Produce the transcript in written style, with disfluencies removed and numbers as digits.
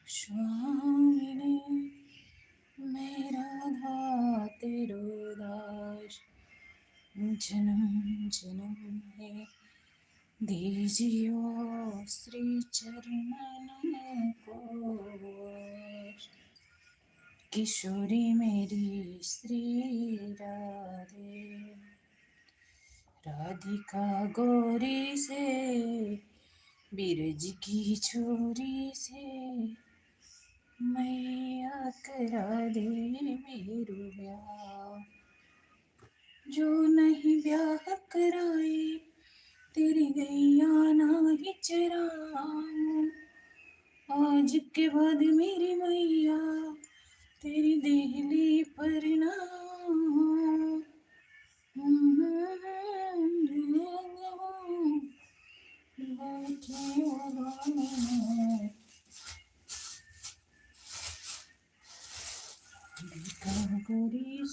स्वामिने मेरा राधा तेरो दास जन्म जन्म है दीजियो श्री चरणन को किशोरी मेरी श्री राधे राधिका गोरी से बिरज की छोरी से मैया करा दे मेरो ब्याह जो नहीं ब्याह कराए तेरी गैया नाही चराऊं आज के बाद मेरी मैया तेरी देहली पर नाऊं गोरी